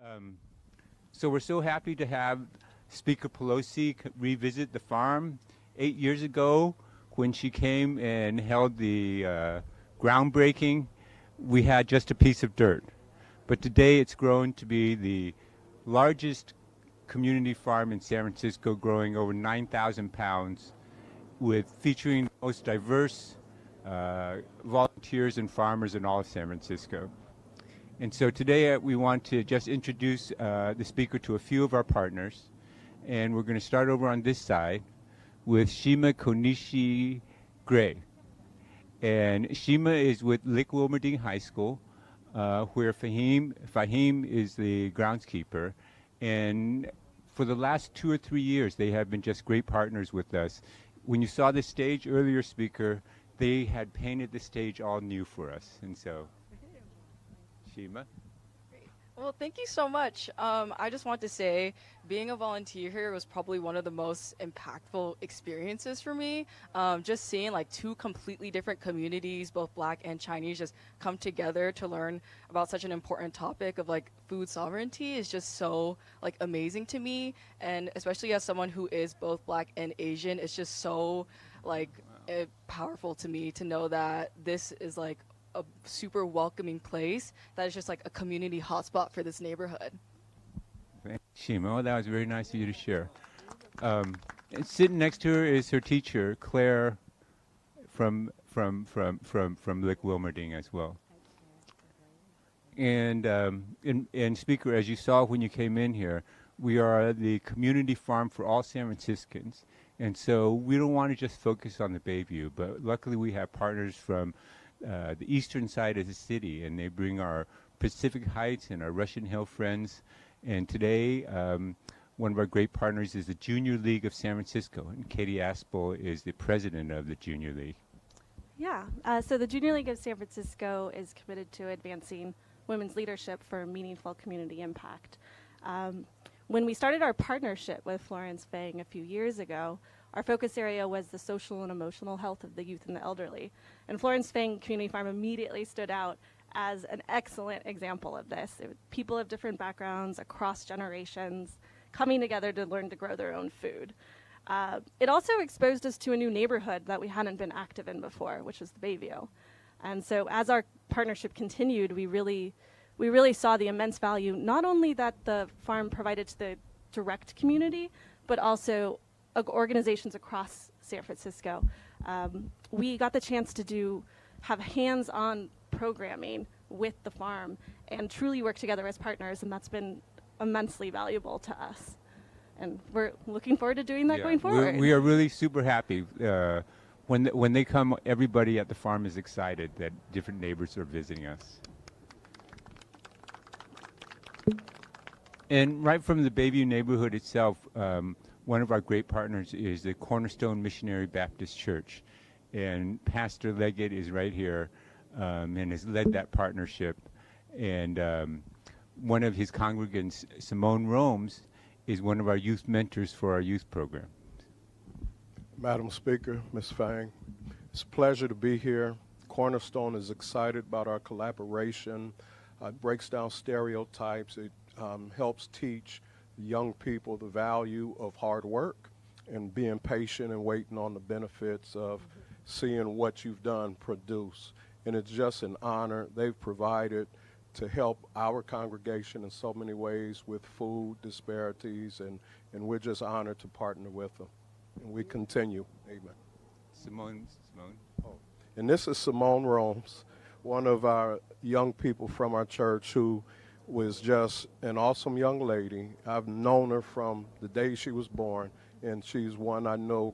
Um, so we're so happy to have Speaker Pelosi revisit the farm. 8 years ago, when she came and held the groundbreaking, we had just a piece of dirt. But today it's grown to be the largest community farm in San Francisco, growing over 9,000 pounds, with featuring the most diverse volunteers and farmers in all of San Francisco. And so today we want to just introduce the speaker to a few of our partners. And we're going to start over on this side with Shima Konishi Gray. And Shima is with Lick Wilmerding High School, where Fahim is the groundskeeper. And for the last 2 or 3 years, they have been just great partners with us. When you saw the stage earlier, speaker, they had painted the stage all new for us. And so, Shima. Well, thank you so much. I just want to say being a volunteer here was probably one of the most impactful experiences for me. Just seeing like two completely different communities, both Black and Chinese, just come together to learn about such an important topic of like food sovereignty is just so like amazing to me. And especially as someone who is both Black and Asian, it's just so like powerful to me to know that this is like a super welcoming place that is just like a community hotspot for this neighborhood. Thank you, Shima. That was very nice of you to share. And sitting next to her is her teacher, Claire, from Lick Wilmerding as well. And speaker, as you saw when you came in here, we are the community farm for all San Franciscans. And so we don't want to just focus on the Bayview, but luckily we have partners from the eastern side of the city, and they bring our Pacific Heights and our Russian Hill friends. And today, one of our great partners is the Junior League of San Francisco, and Katie Aspel is the president of the Junior League. Yeah, so the Junior League of San Francisco is committed to advancing women's leadership for meaningful community impact. When we started our partnership with Florence Fang a few years ago, our focus area was the social and emotional health of the youth and the elderly. And Florence Fang Community Farm immediately stood out as an excellent example of this. People of different backgrounds, across generations, coming together to learn to grow their own food. It also exposed us to a new neighborhood that we hadn't been active in before, which was the Bayview. And so as our partnership continued, we really saw the immense value, not only that the farm provided to the direct community, but also organizations across San Francisco. We got the chance to have hands-on programming with the farm and truly work together as partners, and that's been immensely valuable to us. And we're looking forward to doing that going forward. We are really super happy. When they come, everybody at the farm is excited that different neighbors are visiting us. And right from the Bayview neighborhood itself, one of our great partners is the Cornerstone Missionary Baptist Church. And Pastor Leggett is right here and has led that partnership. And one of his congregants, Simone Romes, is one of our youth mentors for our youth program. Madam Speaker, Ms. Fang, it's a pleasure to be here. Cornerstone is excited about our collaboration. It breaks down stereotypes. It helps teach young people the value of hard work and being patient and waiting on the benefits of seeing what you've done produce. And it's just an honor. They've provided to help our congregation in so many ways with food disparities, and we're just honored to partner with them. And we continue. Amen. Simone. Oh. And this is Simone Romes, one of our young people from our church who was just an awesome young lady. I've known her from the day she was born, and she's one I know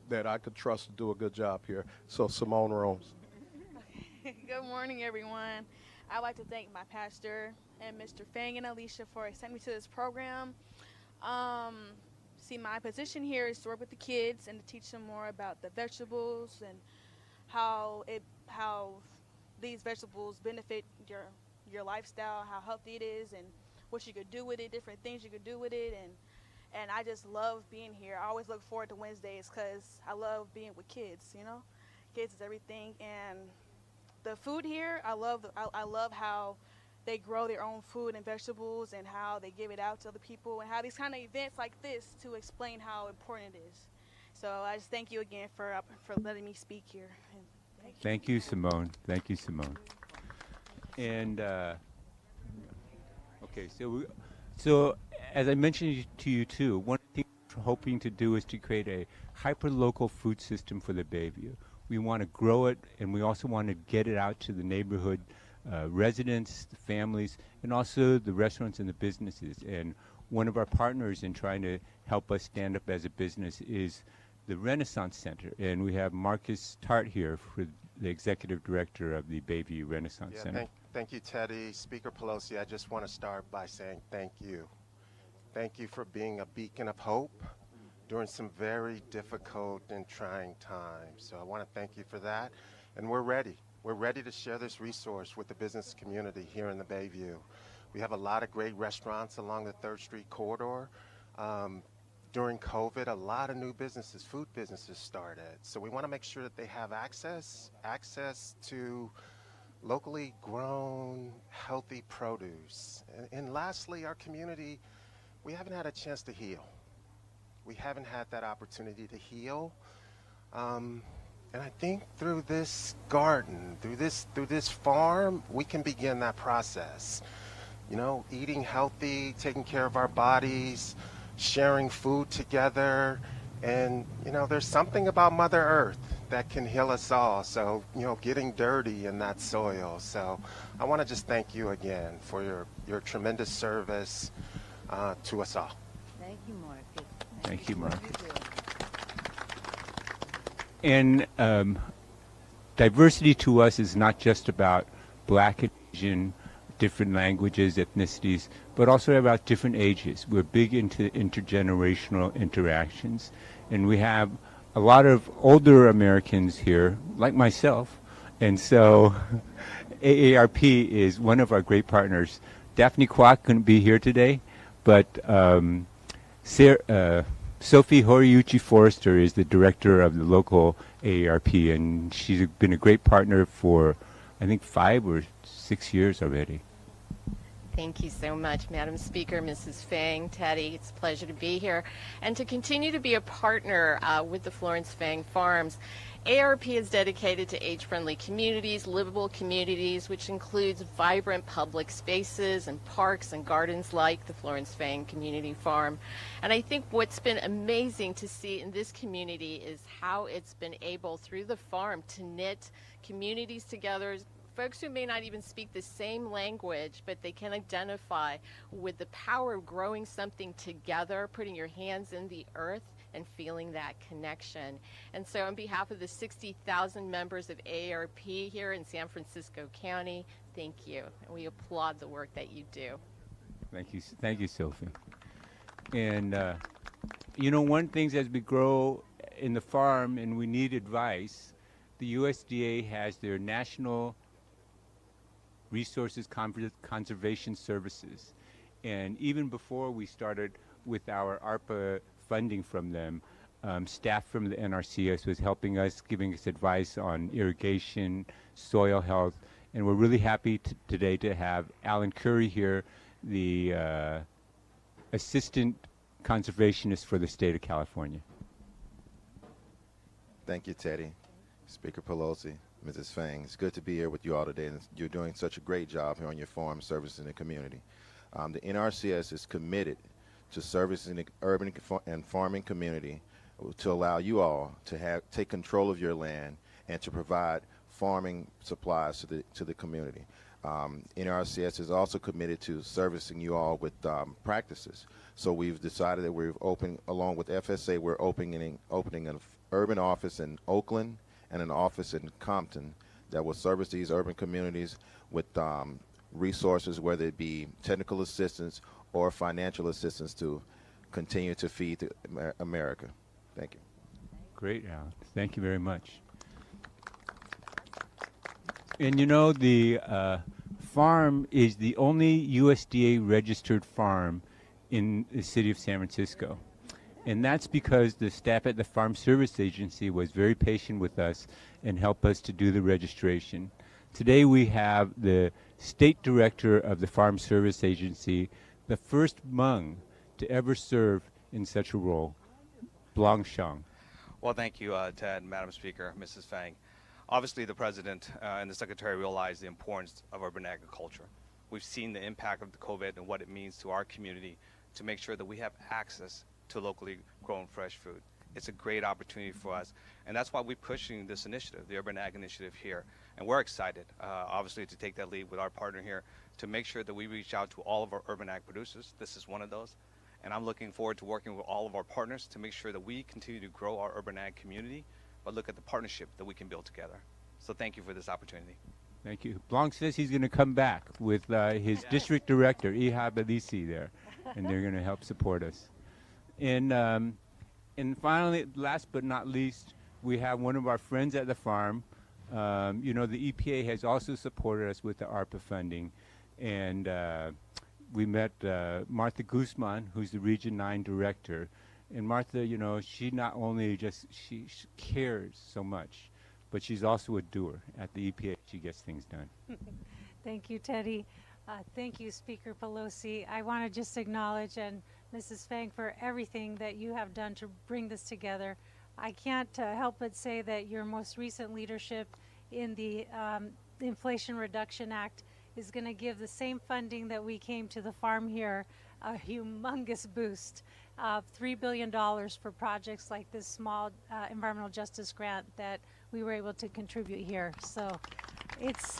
that I could trust to do a good job here. So Simone Romes. Good morning, everyone. I'd like to thank my pastor and Mr. Fang and Alicia for sending me to this program. See, my position here is to work with the kids and to teach them more about the vegetables and how these vegetables benefit your lifestyle, how healthy it is, and what you could do with it, different things you could do with it, and I just love being here. I always look forward to Wednesdays because I love being with kids. Kids is everything, and the food here, I love how they grow their own food and vegetables and how they give it out to other people and how these kind of events like this to explain how important it is. So I just thank you again for letting me speak here. And Thank you, Simone. Thank you, Simone. And okay, so as I mentioned to you too, one thing we're hoping to do is to create a hyper-local food system for the Bayview. We want to grow it, and we also want to get it out to the neighborhood residents, the families, and also the restaurants and the businesses. And one of our partners in trying to help us stand up as a business is the Renaissance Center. And we have Marcus Tart here, for the executive director of the Bayview Renaissance Center. Thank you, Teddy. Speaker Pelosi, I just want to start by saying thank you. Thank you for being a beacon of hope during some very difficult and trying times. So I want to thank you for that. And we're ready. We're ready to share this resource with the business community here in the Bayview. We have a lot of great restaurants along the 3rd Street corridor. During COVID, a lot of new businesses, food businesses started. So we want to make sure that they have access to locally grown, healthy produce. And lastly, our community, we haven't had a chance to heal. We haven't had that opportunity to heal. And I think through this garden, through this farm, we can begin that process. You know, eating healthy, taking care of our bodies, sharing food together. And, you know, there's something about Mother Earth that can heal us all. So, you know, getting dirty in that soil. So I want to just thank you again for your tremendous service to us all. Thank you, Marcus. Thank you, Marcus. And diversity to us is not just about Black and Asian, different languages, ethnicities, but also about different ages. We're big into intergenerational interactions, and we have a lot of older Americans here, like myself, and so AARP is one of our great partners. Daphne Kwok couldn't be here today, but Sophie Horiuchi Forrester is the director of the local AARP, and she's been a great partner for, I think, 5 or 6 years already. Thank you so much, Madam Speaker, Mrs. Fang, Teddy. It's a pleasure to be here and to continue to be a partner with the Florence Fang Farms. AARP is dedicated to age-friendly communities, livable communities, which includes vibrant public spaces and parks and gardens like the Florence Fang Community Farm. And I think what's been amazing to see in this community is how it's been able, through the farm, to knit communities together, folks who may not even speak the same language, but they can identify with the power of growing something together, putting your hands in the earth and feeling that connection. And so on behalf of the 60,000 members of AARP here in San Francisco County, thank you. And we applaud the work that you do. Thank you, Sophie. And you know, one thing as we grow in the farm and we need advice, the USDA has their National Resources Conservation Services. And even before we started with our ARPA funding from them, staff from the NRCS was helping us, giving us advice on irrigation, soil health, and we're really happy today to have Alan Curry here, the Assistant Conservationist for the state of California. Thank you, Teddy. Speaker Pelosi, Mrs. Fang, it's good to be here with you all today. And you're doing such a great job here on your farm service in the community. The NRCS is committed to servicing the urban and farming community to allow you all to take control of your land and to provide farming supplies to the community. NRCS is also committed to servicing you all with practices. So we've decided that we've opened, along with FSA, we're opening an urban office in Oakland and an office in Compton that will service these urban communities with resources, whether it be technical assistance or financial assistance to continue to feed America. Thank you. Great, Alan. Thank you very much. And you know, the farm is the only USDA registered farm in the city of San Francisco. And that's because the staff at the Farm Service Agency was very patient with us and helped us to do the registration. Today we have the State Director of the Farm Service Agency, the first Hmong to ever serve in such a role. Blongshang. Well, thank you, Ted, Madam Speaker, Mrs. Fang. Obviously, the President and the Secretary realize the importance of urban agriculture. We've seen the impact of the COVID and what it means to our community to make sure that we have access to locally grown fresh food. It's a great opportunity for us, and that's why we're pushing this initiative, the Urban Ag Initiative here. And we're excited, obviously, to take that lead with our partner here to make sure that we reach out to all of our urban ag producers. This is one of those. And I'm looking forward to working with all of our partners to make sure that we continue to grow our urban ag community, but look at the partnership that we can build together. So thank you for this opportunity. Thank you. Blanc says he's going to come back with his district director, Ihab Alisi, there, and they're going to help support us. And finally, last but not least, we have one of our friends at the farm. You know, the EPA has also supported us with the ARPA funding, and we met Martha Guzman, who's the Region 9 director. And Martha, you know, she not only she cares so much, but she's also a doer at the EPA. She gets things done. Thank you, Teddy. Thank you, Speaker Pelosi. I want to just acknowledge and Mrs. Fang for everything that you have done to bring this together. I can't help but say that your most recent leadership in the Inflation Reduction Act is going to give the same funding that we came to the farm here a humongous boost of $3 billion for projects like this small environmental justice grant that we were able to contribute here. So it's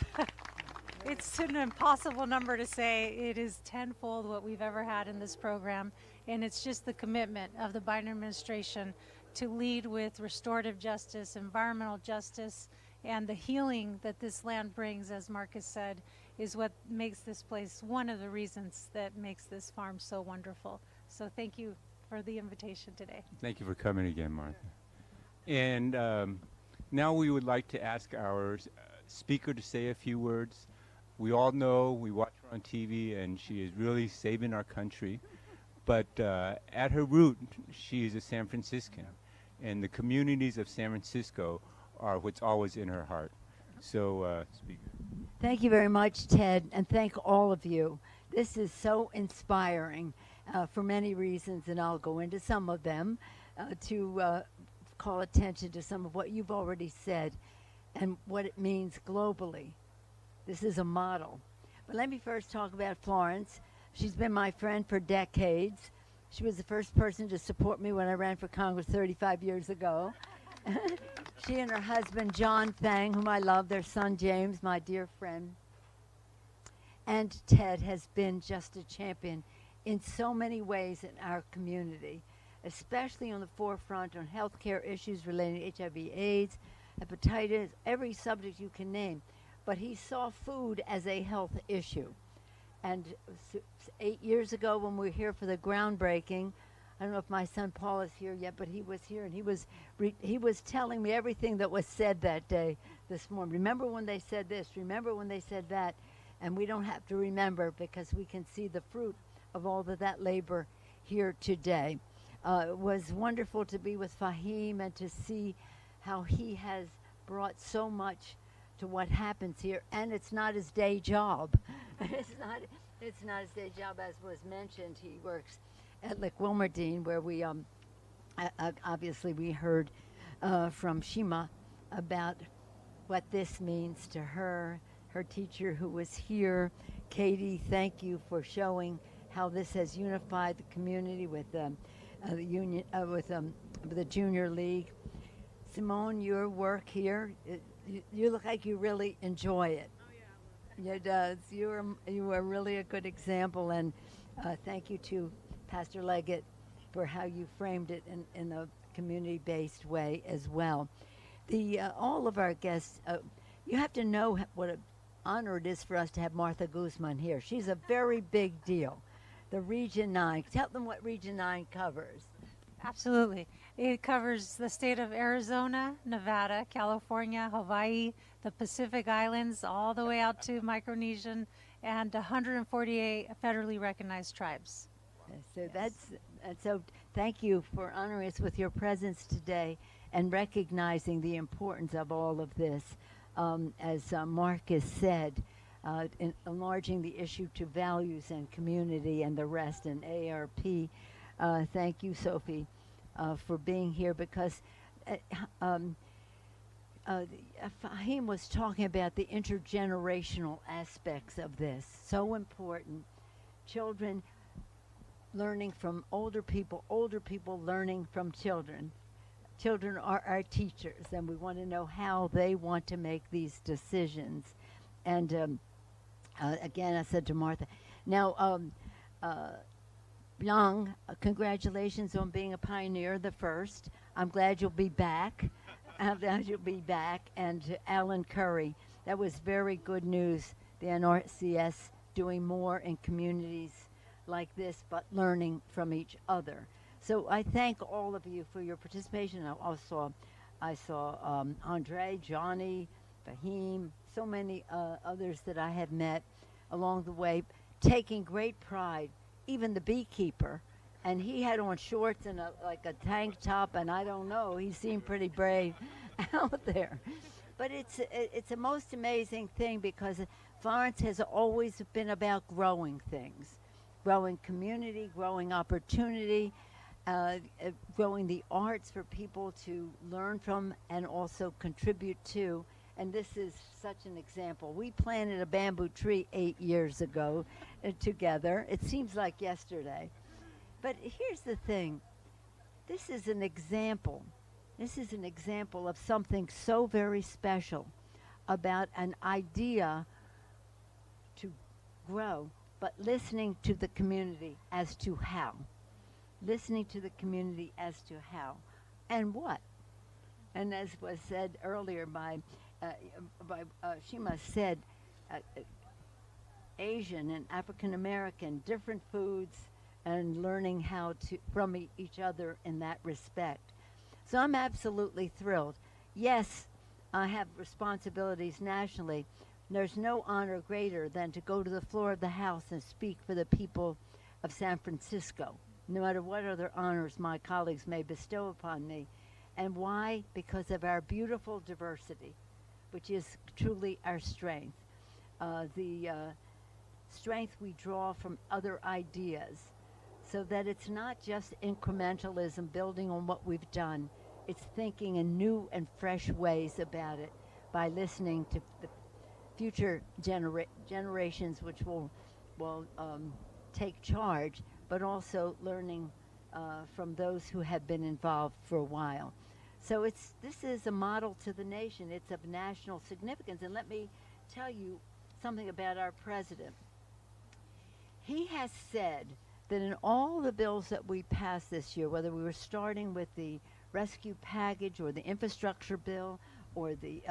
it's an impossible number to say. It is tenfold what we've ever had in this program, and it's just the commitment of the Biden administration to lead with restorative justice, environmental justice, and the healing that this land brings, as Marcus said, is what makes this place one of the reasons that makes this farm so wonderful. So thank you for the invitation today. Thank you for coming again, Martha. And now we would like to ask our speaker to say a few words. We all know, we watch her on TV, and she is really saving our country. But at her root, she is a San Franciscan. And the communities of San Francisco are what's always in her heart. So, Speaker. Thank you very much, Ted, and thank all of you. This is so inspiring for many reasons, and I'll go into some of them to call attention to some of what you've already said and what it means globally. This is a model. But let me first talk about Florence. She's been my friend for decades. She was the first person to support me when I ran for Congress 35 years ago. She and her husband, John Fang, whom I love, their son, James, my dear friend, and Ted has been just a champion in so many ways in our community, especially on the forefront on healthcare issues relating to HIV, AIDS, hepatitis, every subject you can name. But he saw food as a health issue. And 8 years ago when we were here for the groundbreaking, I don't know if my son Paul is here yet, but he was here, and he was telling me everything that was said that day, this morning. Remember when they said this? Remember when they said that? And we don't have to remember because we can see the fruit of all of that labor here today. It was wonderful to be with Fahim and to see how he has brought so much to what happens here, and it's not his day job. It's not his day job, as was mentioned. He works at Lick Wilmerdine, where we obviously we heard from Shima about what this means to her teacher who was here. Katie, thank you for showing how this has unified the community with the union, with the Junior League. Simone, your work here, you look like you really enjoy it. Oh yeah, it does. You are really a good example, and thank you to Pastor Leggett for how you framed it in a community-based way as well. All of our guests, you have to know what an honor it is for us to have Martha Guzman here. She's a very big deal. The Region 9. Tell them what Region 9 covers. Absolutely. It covers the state of Arizona, Nevada, California, Hawaii, the Pacific Islands, all the way out to Micronesian, and 148 federally recognized tribes. So yes. So thank you for honoring us with your presence today and recognizing the importance of all of this. As Marcus said, in enlarging the issue to values and community and the rest. And ARP, thank you, Sophie, for being here, because Fahim was talking about the intergenerational aspects of this. So important. Children learning from older people learning from children. Children are our teachers, and we want to know how they want to make these decisions. And again, I said to Martha, now, Young, congratulations on being a pioneer, the first. I'm glad you'll be back. I'm glad you'll be back. And to Alan Curry, that was very good news. The NRCS doing more in communities like this, but learning from each other. So I thank all of you for your participation. I saw Andre, Johnny, Fahim, so many others that I have met along the way, taking great pride. Even the beekeeper, and he had on shorts and like a tank top, and I don't know, he seemed pretty brave out there. But it's a most amazing thing, because Florence has always been about growing things, growing community, growing opportunity, growing the arts for people to learn from and also contribute to. And this is such an example. We planted a bamboo tree 8 years ago together. It seems like yesterday. But here's the thing. This is an example. This is an example of something so very special about an idea to grow, but listening to the community as to how. Listening to the community as to how and what. And as was said earlier by Shima said, Asian and African American, different foods, and learning how to from each other in that respect. So I'm absolutely thrilled. Yes, I have responsibilities nationally. There's no honor greater than to go to the floor of the House and speak for the people of San Francisco, no matter what other honors my colleagues may bestow upon me. And why? Because of our beautiful diversity, which is truly our strength. The strength we draw from other ideas, so that it's not just incrementalism, building on what we've done. It's thinking in new and fresh ways about it by listening to the future generations, which will take charge, but also learning from those who have been involved for a while. So this is a model to the nation. It's of national significance. And let me tell you something about our president. He has said that in all the bills that we passed this year, whether we were starting with the rescue package or the infrastructure bill or the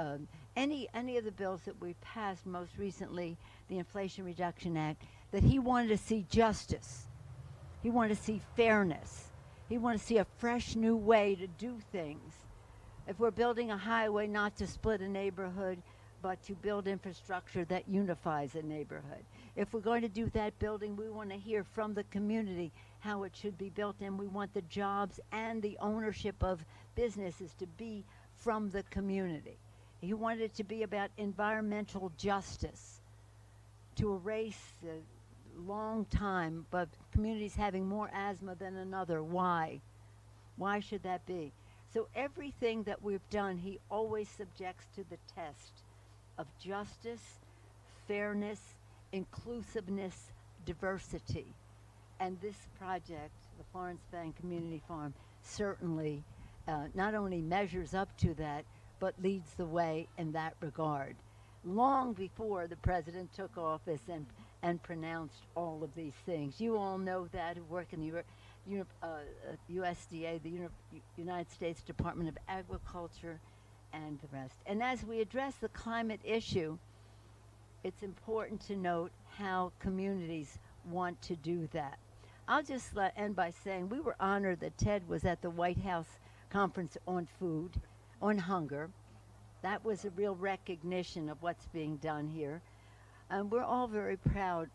any of the bills that we passed, most recently the Inflation Reduction Act, that he wanted to see justice. He wanted to see fairness. He wanted to see a fresh new way to do things. If we're building a highway, not to split a neighborhood, but to build infrastructure that unifies a neighborhood. If we're going to do that building, we want to hear from the community how it should be built, and we want the jobs and the ownership of businesses to be from the community. He wanted it to be about environmental justice, to erase the long time, but communities having more asthma than another. Why? Why should that be? So everything that we've done, he always subjects to the test of justice, fairness, inclusiveness, diversity. And this project, the Florence Fang Community Farm, certainly not only measures up to that, but leads the way in that regard. Long before the president took office and pronounced all of these things. You all know that, who work in the USDA, the United States Department of Agriculture, and the rest. And as we address the climate issue, it's important to note how communities want to do that. I'll just end by saying we were honored that Ted was at the White House Conference on Food, on Hunger. That was a real recognition of what's being done here. And we're all very proud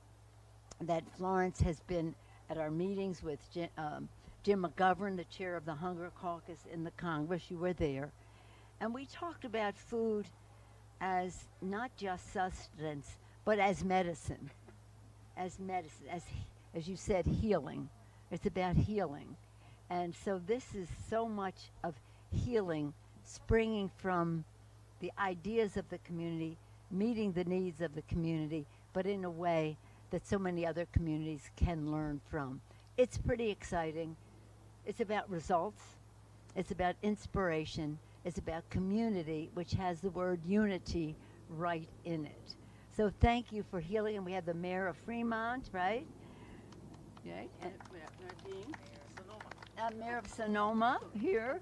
that Florence has been at our meetings with Jim McGovern, the chair of the Hunger Caucus in the Congress. You were there. And we talked about food as not just sustenance, but as medicine, as you said, healing. It's about healing. And so this is so much of healing springing from the ideas of the community, meeting the needs of the community, but in a way that so many other communities can learn from. It's pretty exciting. It's about results. It's about inspiration. It's about community, which has the word unity right in it. So thank you for healing. And we have the Mayor of Fremont, right? Right. And Mayor of Sonoma here.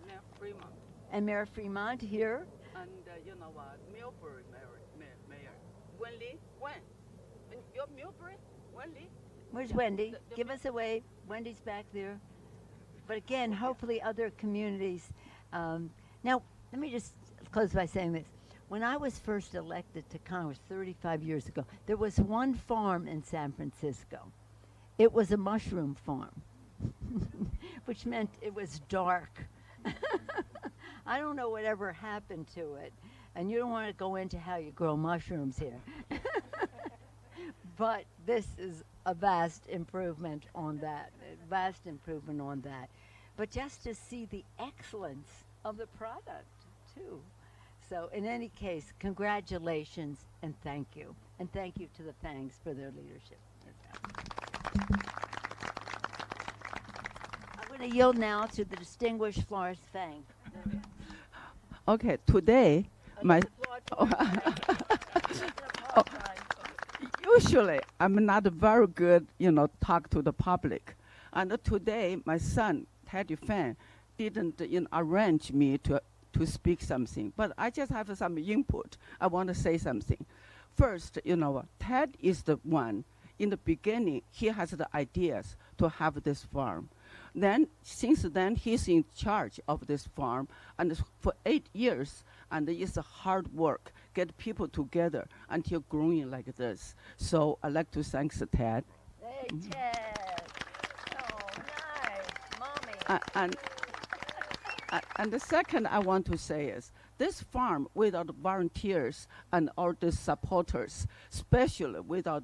And Mayor of Fremont here. And Millbury Mayor. Wendy, you're Millbury? Wendy? Where's Wendy? Give us a wave. Wendy's back there. But again, hopefully other communities. Now, let me just close by saying this. When I was first elected to Congress 35 years ago, there was one farm in San Francisco. It was a mushroom farm, which meant it was dark. I don't know whatever happened to it, and you don't want to go into how you grow mushrooms here. But this is a vast improvement on that, But just to see the excellence of the product, too. So in any case, congratulations and thank you. And thank you to the Fangs for their leadership. I'm going to yield now to the distinguished Florence Fang. Okay, today, my usually I'm not very good, talk to the public. And today, my son, Teddy Fang, didn't arrange me to speak something, but I just have some input. I want to say something. First, Ted is the one, in the beginning, he has the ideas to have this farm. Then, since then, he's in charge of this farm, and for 8 years, and it's a hard work, get people together until growing like this. So I'd like to thank Ted. Hey, Ted. Oh, nice. Mommy. And the second I want to say is, this farm, without volunteers and all the supporters, especially without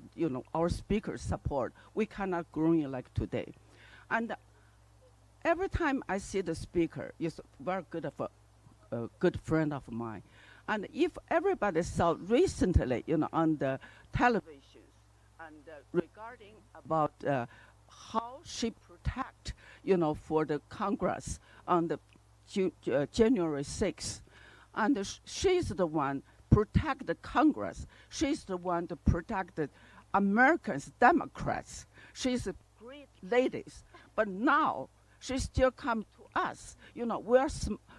our speakers' support, we cannot grow it like today. And every time I see the speaker, is very good of a good friend of mine. And if everybody saw recently, on the television, and regarding about how she protect, for the Congress on the January 6th. And she's the one protect the Congress. She's the one to protect the Americans, Democrats. She's a great lady. But now she still come to us. We're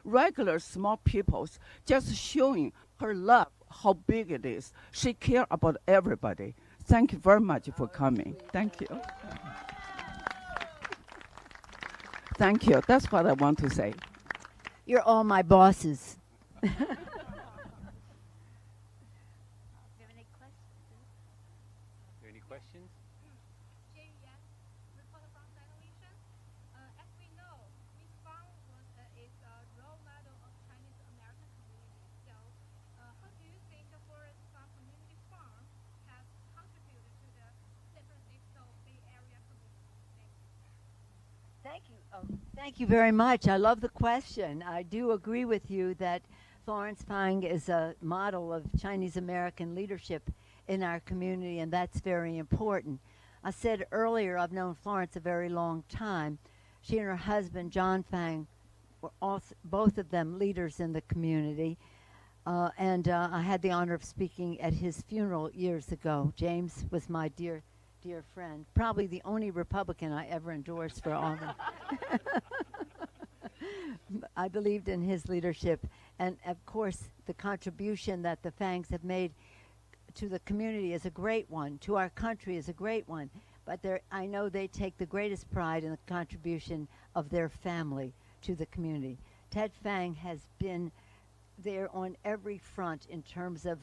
regular small peoples, just showing her love, how big it is. She care about everybody. Thank you very much for coming. Thank you. Thank you. That's what I want to say. You're all my bosses. Any questions? Jay Yan, reporter from television. As we know, Ms. Fang is a role model of Chinese American community. So, how do you think the Florence Fang Community Farm has contributed to the San Francisco Bay Area community? Thank you. Thank you very much. I love the question. I do agree with you that Florence Fang is a model of Chinese American leadership in our community, and that's very important. I said earlier, I've known Florence a very long time. She and her husband, John Fang, were also, both of them leaders in the community. And I had the honor of speaking at his funeral years ago. James was my dear friend, probably the only Republican I ever endorsed for office. I believed in his leadership, and of course the contribution that the Fangs have made to the community is a great one, to our country is a great one, but I know they take the greatest pride in the contribution of their family to the community. Ted Fang has been there on every front in terms of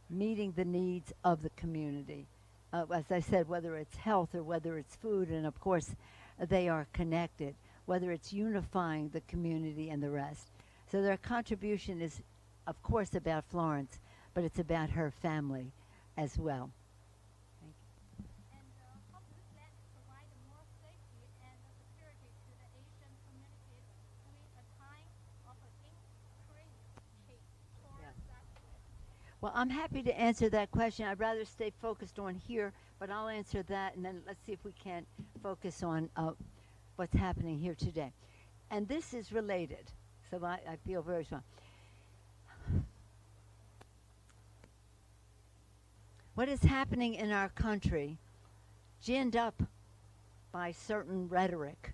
meeting the needs of the community. As I said, whether it's health or whether it's food, and of course they are connected, whether it's unifying the community and the rest. So their contribution is, of course, about Florence, but it's about her family as well. Well, I'm happy to answer that question. I'd rather stay focused on here, but I'll answer that, and then let's see if we can focus on what's happening here today. And this is related, so I feel very strong. What is happening in our country, ginned up by certain rhetoric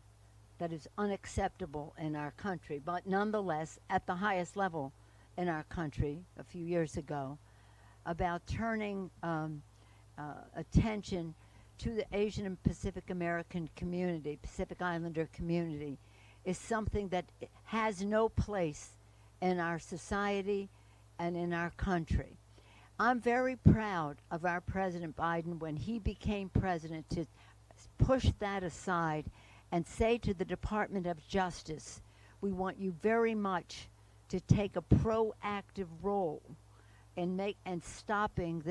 that is unacceptable in our country, but nonetheless at the highest level in our country a few years ago, about turning attention to the Asian and Pacific American community, Pacific Islander community, is something that has no place in our society and in our country. I'm very proud of our President Biden when he became president to push that aside and say to the Department of Justice, we want you very much to take a proactive role in stopping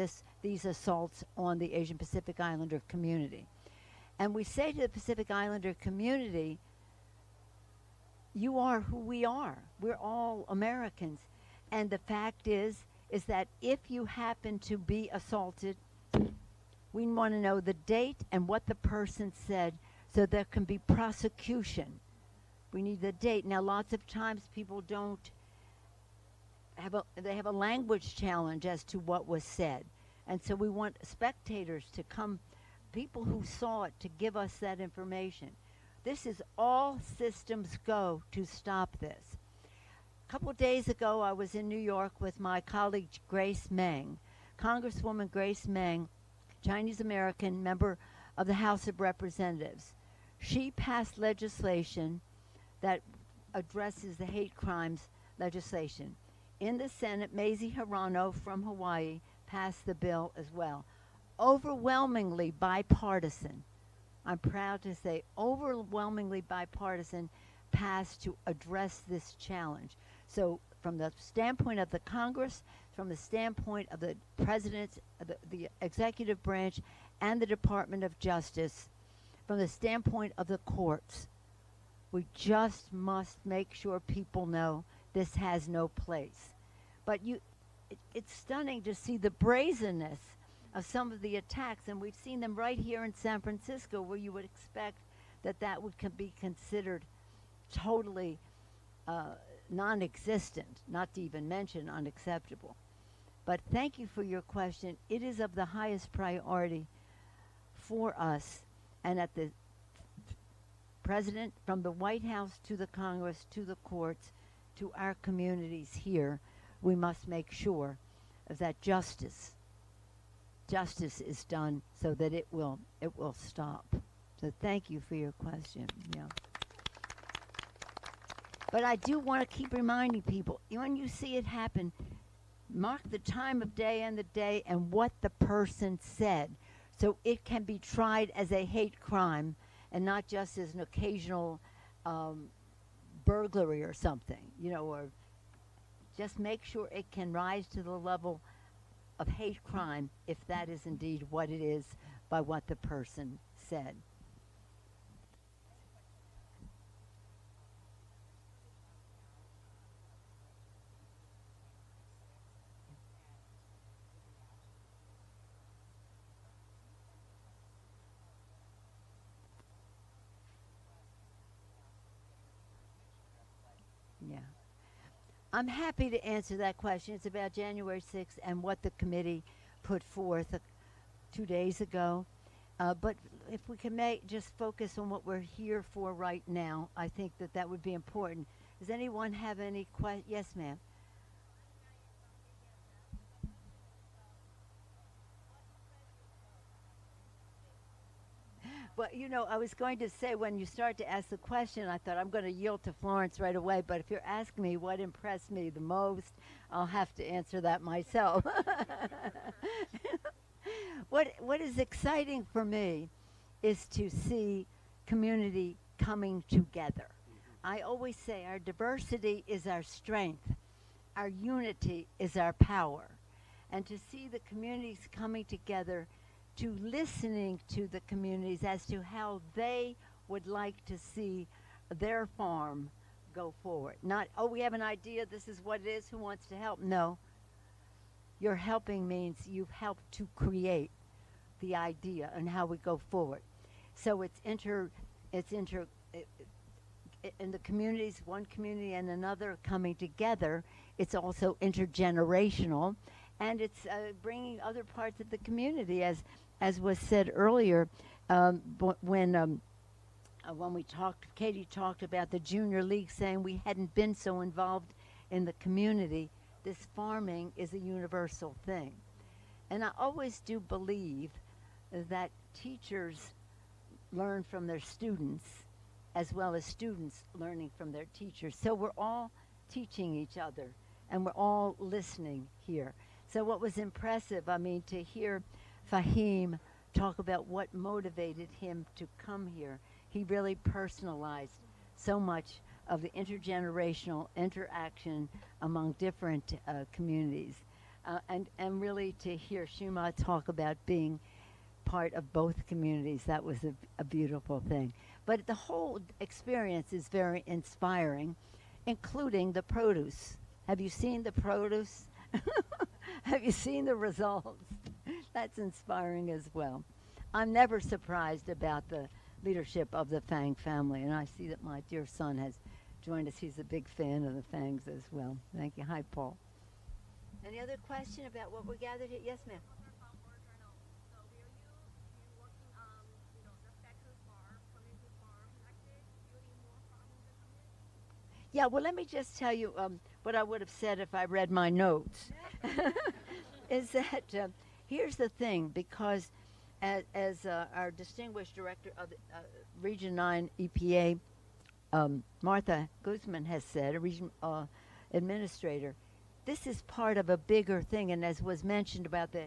these assaults on the Asian Pacific Islander community. And we say to the Pacific Islander community, you are who we are. We're all Americans. And the fact is that if you happen to be assaulted, we want to know the date and what the person said so there can be prosecution. We need the date. Now, lots of times people don't they have a language challenge as to what was said. And so we want spectators to come, people who saw it, to give us that information. This is all systems go to stop this. A couple of days ago, I was in New York with my colleague Grace Meng, Congresswoman Grace Meng, Chinese American member of the House of Representatives. She passed legislation that addresses the hate crimes legislation. In the Senate, Mazie Hirano from Hawaii passed the bill as well. Overwhelmingly bipartisan. I'm proud to say overwhelmingly bipartisan, passed to address this challenge. So from the standpoint of the Congress, from the standpoint of the President, the executive branch, and the Department of Justice, from the standpoint of the courts, we just must make sure people know this has no place. But it's stunning to see the brazenness of some of the attacks, and we've seen them right here in San Francisco, where you would expect that would be considered totally non-existent, not to even mention unacceptable. But thank you for your question. It is of the highest priority for us, and at the President, from the White House to the Congress, to the courts, to our communities here, we must make sure that justice is done so that it will stop. So thank you for your question. Yeah. But I do want to keep reminding people, when you see it happen, mark the time of day and the day and what the person said, so it can be tried as a hate crime and not just as an occasional burglary or something, or just make sure it can rise to the level of hate crime if that is indeed what it is by what the person said. Yeah. I'm happy to answer that question. It's about January 6th and what the committee put forth 2 days ago. But if we can just focus on what we're here for right now, I think that would be important. Does anyone have any questions? Yes, ma'am. Well, I was going to say, when you start to ask the question, I thought I'm going to yield to Florence right away. But if you're asking me what impressed me the most, I'll have to answer that myself. What is exciting for me is to see community coming together. I always say our diversity is our strength. Our unity is our power. And to see the communities coming together, to listening to the communities as to how they would like to see their farm go forward. Not, we have an idea, this is what it is, who wants to help? No. Your helping means you've helped to create the idea and how we go forward. So it's in the communities, one community and another coming together. It's also intergenerational, and it's bringing other parts of the community, as was said earlier, when we talked. Katie talked about the junior league, saying we hadn't been so involved in the community. This farming is a universal thing, and I always do believe that teachers learn from their students as well as students learning from their teachers. So we're all teaching each other and we're all listening here. So what was impressive, I mean, to hear Fahim talk about what motivated him to come here. He really personalized so much of the intergenerational interaction among different communities. And really to hear Shuma talk about being part of both communities, that was a beautiful thing. But the whole experience is very inspiring, including the produce. Have you seen the produce? Have you seen the results? That's inspiring as well. I'm never surprised about the leadership of the Fang family, and I see that my dear son has joined us. He's a big fan of the Fangs as well. Thank you. Hi, Paul. Any other question about what we gathered here? Yes, ma'am. Yeah, well, let me just tell you what I would have said if I read my notes. Is that here's the thing, because as our distinguished director of Region 9 EPA, Martha Guzman, has said, a region administrator, this is part of a bigger thing, and as was mentioned about the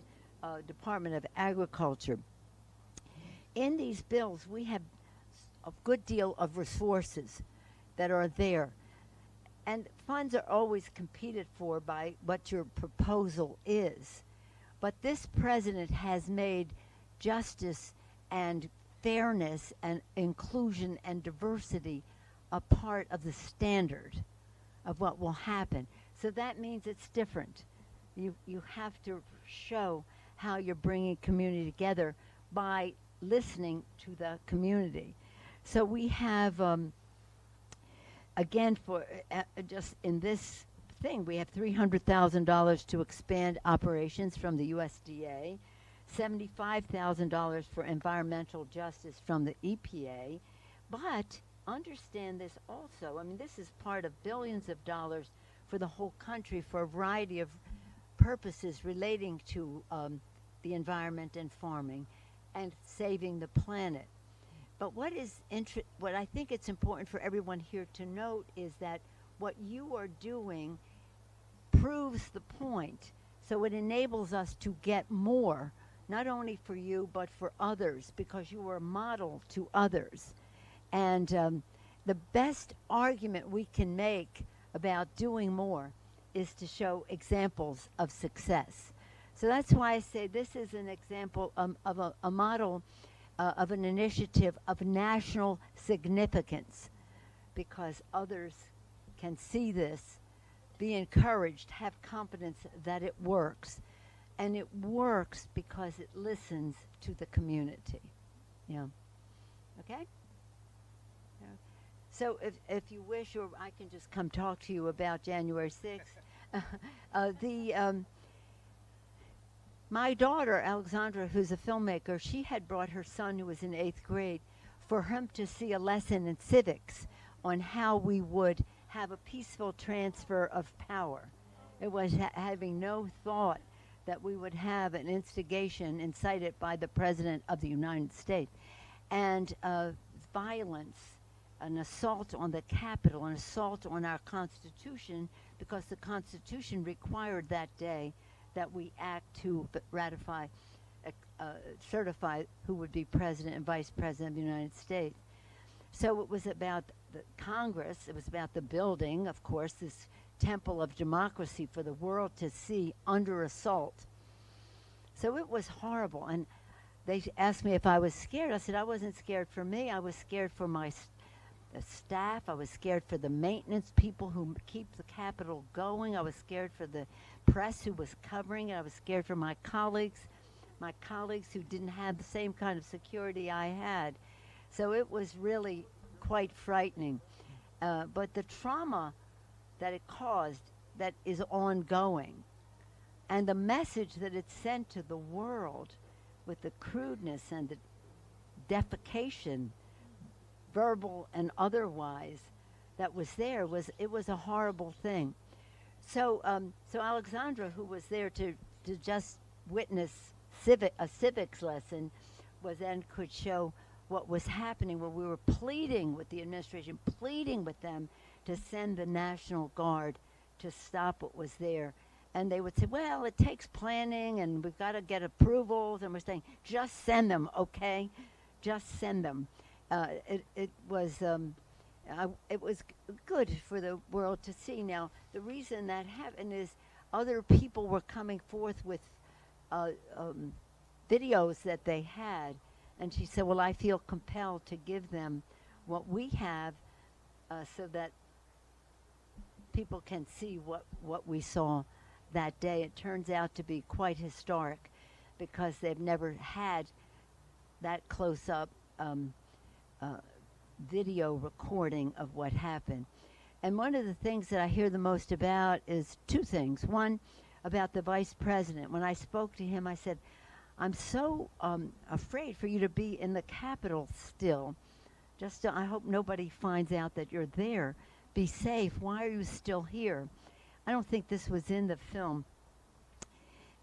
Department of Agriculture, in these bills we have a good deal of resources that are there. And funds are always competed for by what your proposal is. But this president has made justice and fairness and inclusion and diversity a part of the standard of what will happen. So that means it's different. You have to show how you're bringing community together by listening to the community. So we have... again, for just in this thing, we have $300,000 to expand operations from the USDA, $75,000 for environmental justice from the EPA. But understand this also, I mean, this is part of billions of dollars for the whole country for a variety of purposes relating to the environment and farming and saving the planet. But what I think it's important for everyone here to note is that what you are doing proves the point. So it enables us to get more, not only for you, but for others, because you are a model to others. And the best argument we can make about doing more is to show examples of success. So that's why I say this is an example of a model of an initiative of national significance, because others can see this, be encouraged, have confidence that it works. And it works because it listens to the community. Yeah. Okay? Yeah. So if you wish, or I can just come talk to you about January 6th. My daughter, Alexandra, who's a filmmaker, she had brought her son, who was in 8th grade, for him to see a lesson in civics on how we would have a peaceful transfer of power. It was having no thought that we would have an instigation incited by the President of the United States. And violence, an assault on the Capitol, an assault on our Constitution, because the Constitution required that day that we act to ratify, certify who would be President and Vice President of the United States. So it was about the Congress, it was about the building, of course, this temple of democracy for the world to see under assault. So it was horrible. And they asked me if I was scared. I said I wasn't scared for me. I was scared for my the staff. I was scared for the maintenance people who keep the Capitol going. I was scared for the press who was covering it. I was scared for my colleagues who didn't have the same kind of security I had. So it was really quite frightening. But the trauma that it caused that is ongoing, and the message that it sent to the world with the crudeness and the defecation, verbal and otherwise, that was there, it was a horrible thing. So Alexandra, who was there to just witness a civics lesson, could show what was happening, where we were pleading with the administration, pleading with them to send the National Guard to stop what was there. And they would say, well, it takes planning and we've got to get approvals. And we're saying, just send them, okay? Just send them. It was good for the world to see. Now, the reason that happened is other people were coming forth with videos that they had. And she said, well, I feel compelled to give them what we have so that people can see what we saw that day. It turns out to be quite historic because they've never had that close-up video recording of what happened. And one of the things that I hear the most about is two things. One, about the vice president. When I spoke to him, I said, I'm so afraid for you to be in the Capitol still. I hope nobody finds out that you're there. Be safe. Why are you still here? I don't think this was in the film.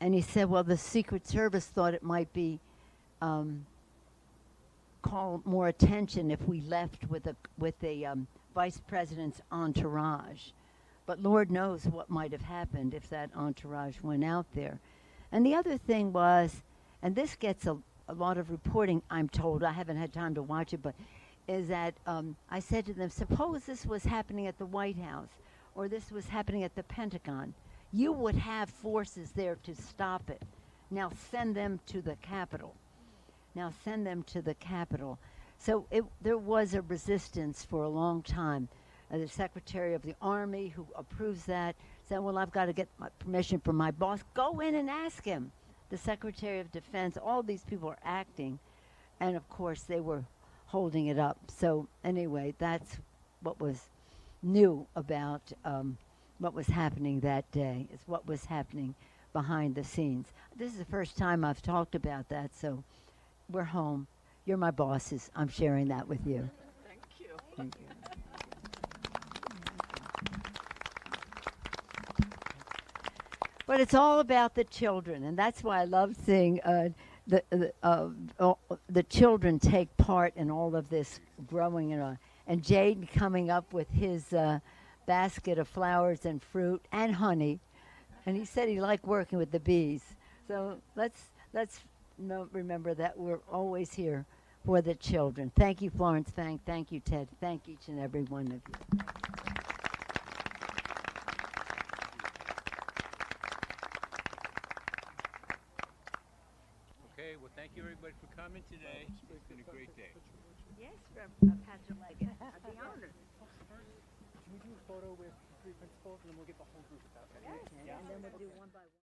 And he said, well, the Secret Service thought it might be call more attention if we left with a vice president's entourage. But Lord knows what might have happened if that entourage went out there. And the other thing was, and this gets a lot of reporting, I'm told, I haven't had time to watch it, but is that I said to them, suppose this was happening at the White House or this was happening at the Pentagon. You would have forces there to stop it. Now send them to the Capitol. Now send them to the Capitol. So there was a resistance for a long time. The Secretary of the Army, who approves that, said, well, I've got to get my permission from my boss. Go in and ask him. The Secretary of Defense, all these people are acting. And, of course, they were holding it up. So, anyway, that's what was new about what was happening that day. It's what was happening behind the scenes. This is the first time I've talked about that, so we're home. You're my bosses. I'm sharing that with you. Thank you. Thank you. But it's all about the children, and that's why I love seeing the children take part in all of this growing. And Jade coming up with his basket of flowers and fruit and honey, and he said he liked working with the bees. So let's remember that we're always here for the children. Thank you, Florence Fang. Thank you, Ted. Thank each and every one of you. Okay, well, thank you everybody for coming today. It's been a great day. Yes, from Pastor Leggett. I'd be honored. Can we do a photo with the three principals, and then we'll get the whole group out? Yes, and then we'll do one by one.